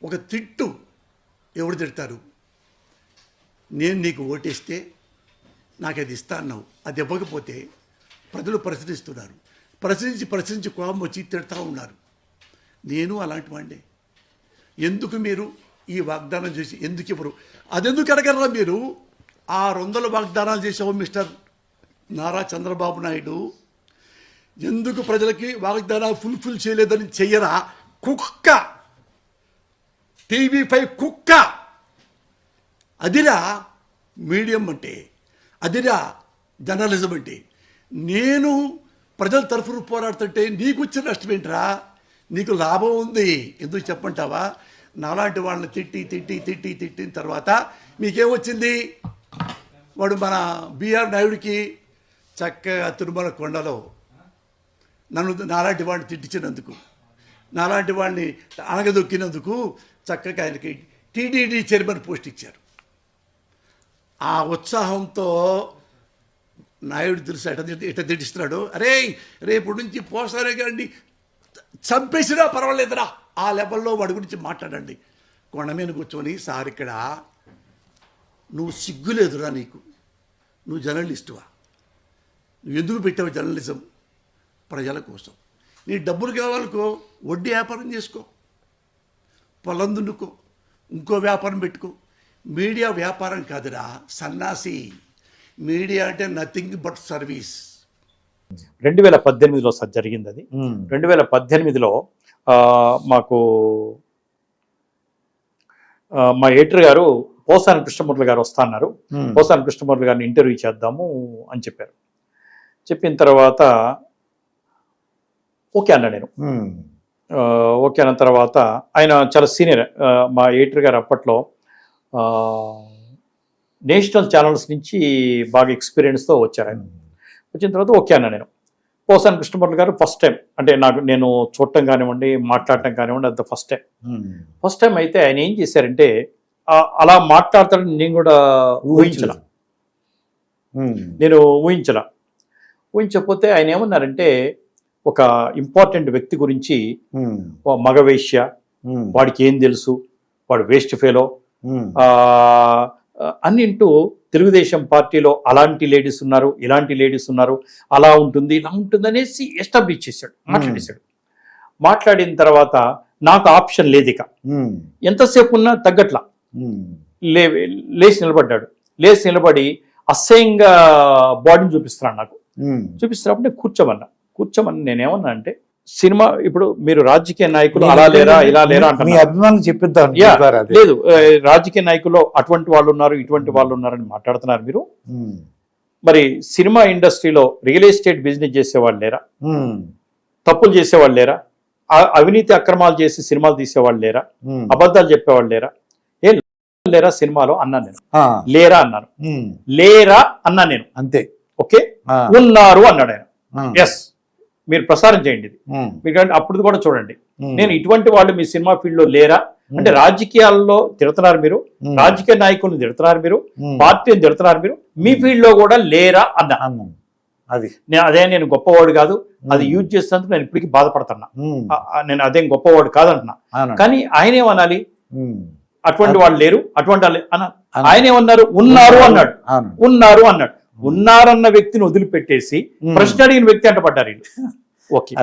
ఒక తిట్టు ఎవరు తిడతారు? నేను నీకు ఓటేస్తే నాకు అది ఇస్తా అన్నావు, అది ఇవ్వకపోతే ప్రజలు ప్రశ్నిస్తున్నారు, ప్రశ్నించి కోపం వచ్చి తిడతా ఉన్నారు. నేను అలాంటి వాడినే. ఎందుకు మీరు ఈ వాగ్దానం చేసి ఎందుకు ఇవ్వరు? అదెందుకు అడగరా మీరు? 600 వాగ్దానాలు చేసావు మిస్టర్ నారా చంద్రబాబు నాయుడు. ఎందుకు ప్రజలకి వాగ్దానాలు ఫుల్ఫిల్ చేయలేదని చెయ్యరా? కుక్క, TV5 కుక్క. అదిరా మీడియం అంటే, అదిరా జర్నలిజం అంటే. నేను ప్రజల తరఫున పోరాడుతుంటే నీకు వచ్చిన నష్టం ఏంట్రా? నీకు లాభం ఉంది. ఎందుకు చెప్పంటావా? నాలాంటి వాళ్ళని తిట్టిన తర్వాత మీకేమొచ్చింది? వాడు మన బిఆర్ నాయుడికి చక్కగా తిరుమల కొండలో నాలాంటి వాడిని తిట్టించినందుకు, నాలాంటి వాడిని అణగదొక్కినందుకు చక్కగా ఆయనకి టీటీడీ చైర్మన్ పోస్ట్ ఇచ్చారు. ఆ ఉత్సాహంతో నాయుడు తెలుసు ఎట తిట్టిస్తున్నాడు. అరే రేపు నుంచి పోసారే కానీ చంపేసినా పర్వాలేదురా, ఆ లెవెల్లో వాడి గురించి మాట్లాడండి. కొండ మీద కూర్చొని, సార్ ఇక్కడ నువ్వు సిగ్గులేదురా నీకు, నువ్వు జర్నలిస్టువా, నువ్వు ఎందుకు పెట్టావు జర్నలిజం? ప్రజల కోసం. నీ డబ్బులు కావాలకో వడ్డీ వ్యాపారం చేసుకో, పొలం దున్నుకో, ఇంకో వ్యాపారం పెట్టుకో. మీడియా వ్యాపారం కాదురా సన్నాసి. మీడియా అంటే నథింగ్ బట్ సర్వీస్. 2018లో సార్ జరిగింది అది. 2018లో మాకు మా ఎడిటర్ గారు పోసాని కృష్ణమూర్తి గారు వస్తా అన్నారు. పోసాని కృష్ణమూర్తి గారిని ఇంటర్వ్యూ చేద్దాము అని చెప్పారు. చెప్పిన తర్వాత ఓకే అన్నా నేను. ఓకే అన్న తర్వాత ఆయన చాలా సీనియర్, మా ఎడిటర్ గారు అప్పట్లో నేషనల్ ఛానల్స్ నుంచి బాగా ఎక్స్పీరియన్స్తో వచ్చారు. ఆయన వచ్చిన తర్వాత ఓకే అన్నా నేను. పోసాని కృష్ణమూర్తి గారు ఫస్ట్ టైం అంటే నేను చూడటం కానివ్వండి, మాట్లాడటం కానివ్వండి, అది ఫస్ట్ టైం అయితే ఆయన ఏం చేశారంటే అలా మాట్లాడతాడని నేను కూడా ఊహించకపోతే ఆయన ఏమన్నారంటే ఒక ఇంపార్టెంట్ వ్యక్తి గురించి, మగవేశ్య, వాడికి ఏం తెలుసు, వాడు వేస్ట్ ఫెలో అన్నింటూ తెలుగుదేశం పార్టీలో అలాంటి లేడీస్ ఉన్నారు, ఇలాంటి లేడీస్ ఉన్నారు, అలా ఉంటుంది ఇలా ఉంటుంది అనేసి ఎస్టాబ్లిష్ చేశాడు, మాట్లాడేశాడు. మాట్లాడిన తర్వాత నాకు ఆప్షన్ లేదు, ఇక ఎంతసేపు ఉన్నా తగ్గట్లా. లేచి నిలబడి అసహ్యంగా బాడీని చూపిస్తున్నాడు నాకు. చూపిస్తున్నప్పుడు నేను కూర్చోమని నేనేమన్నా అంటే, సినిమా ఇప్పుడు మీరు రాజకీయ నాయకులు అలా లేరా ఇలా లేరా అంటున్నారు. లేదు, రాజకీయ నాయకులు అటువంటి వాళ్ళు ఉన్నారు, ఇటువంటి వాళ్ళు ఉన్నారని మాట్లాడుతున్నారు మీరు. మరి సినిమా ఇండస్ట్రీలో రియల్ ఎస్టేట్ బిజినెస్ చేసేవాళ్ళు లేరా? తప్పులు చేసేవాళ్ళు లేరా? అవినీతి అక్రమాలు చేసి సినిమాలు తీసేవాళ్ళు లేరా? అబద్ధాలు చెప్పేవాళ్ళు లేరా? ఏం లేరా సినిమాలో అన్నాను నేను. లేరా అన్నా నేను, అంతే. ఓకే, ఉన్నారు అన్నాడు ఆయన. ఎస్, మీరు ప్రసారం చేయండి ఇది, మీరు అప్పుడు కూడా చూడండి. నేను ఇటువంటి వాళ్ళు మీ సినిమా ఫీల్డ్ లో లేరా అంటే, రాజకీయాల్లో తిడుతున్నారు మీరు, రాజకీయ నాయకులను తిడుతున్నారు మీరు, పార్టీని తిడుతున్నారు మీరు, మీ ఫీల్డ్ లో కూడా లేరా అన్నా. అదే నేను గొప్పవాడు కాదు, అది యూజ్ చేసినందుకు నేను ఇప్పటికీ బాధపడుతున్నా, నేను అదేం గొప్పవాడు కాదంటున్నా. కానీ ఆయన ఏమనాలి? అటువంటి వాళ్ళు లేరు, అటువంటి వాళ్ళు ఆయన ఏమన్నారు? ఉన్నారు అన్నాడు. ఉన్నారన్న వ్యక్తిని వదిలిపెట్టేసి ప్రశ్న అడిగిన వ్యక్తి అంట పడ్డారు వీళ్ళు. ఓకే,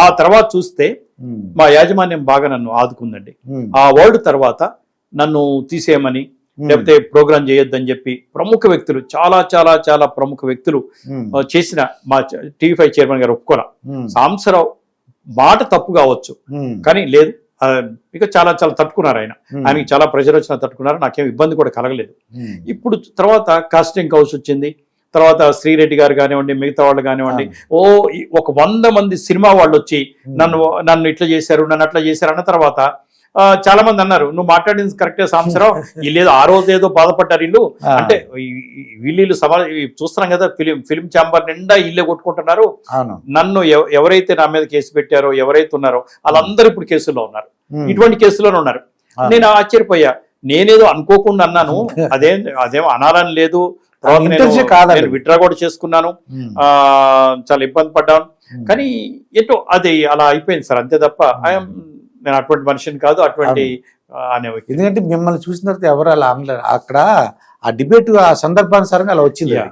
ఆ తర్వాత చూస్తే మా యాజమాన్యం బాగా నన్ను ఆదుకుందండి. ఆ వర్డ్ తర్వాత నన్ను తీసేయమని, లేకపోతే ప్రోగ్రామ్ చేయొద్దని చెప్పి ప్రముఖ వ్యక్తులు, చాలా చాలా చాలా ప్రముఖ వ్యక్తులు చేసిన మా TV5 చైర్మన్ గారు ఒప్పుకోరా. సాంబశివరావు మాట తప్పు కావచ్చు, కానీ లేదు, ఇక చాలా చాలా తట్టుకున్నారు. ఆయనకి చాలా ప్రెషర్ వచ్చినా తట్టుకున్నారు, నాకేం ఇబ్బంది కూడా కలగలేదు. ఇప్పుడు తర్వాత కాస్టింగ్ కౌన్స్ వచ్చింది, తర్వాత శ్రీరెడ్డి గారు కానివ్వండి, మిగతా వాళ్ళు కానివ్వండి, ఒక 100 మంది సినిమా వాళ్ళు వచ్చి నన్ను ఇట్లా చేశారు, నన్ను అట్లా చేశారు అన్న తర్వాత చాలా మంది అన్నారు, నువ్వు మాట్లాడింది కరెక్టే సాంబశివరావు, వీళ్ళు ఆ రోజు ఏదో బాధపడ్డారు వీళ్ళు అంటే, వీళ్ళు చూస్తున్నాం కదా, ఫిలిం ఛాంబర్ నిండా ఇల్లే కొట్టుకుంటున్నారు. నన్ను ఎవరైతే నా మీద కేసు పెట్టారో, ఎవరైతే ఉన్నారో వాళ్ళందరూ ఇప్పుడు కేసుల్లో ఉన్నారు, ఇటువంటి కేసులోనే ఉన్నారు. నేను ఆశ్చర్యపోయా, నేనేదో అనుకోకుండా అన్నాను, అదేం అనాలని లేదు, విత్డ్రా కూడా చేసుకున్నాను, చాలా ఇబ్బంది పడ్డాను. కానీ ఏంటో అది అలా అయిపోయింది సార్, అంతే తప్ప నేను అటువంటి మనిషిని కాదు, అటువంటి అనే వ్యక్తి. ఎందుకంటే మిమ్మల్ని చూసిన తర్వాత ఎవరు అలా అనలేరు. అక్కడ ఆ డిబేట్ ఆ సందర్భానుసారంగా అలా వచ్చింది. Yeah.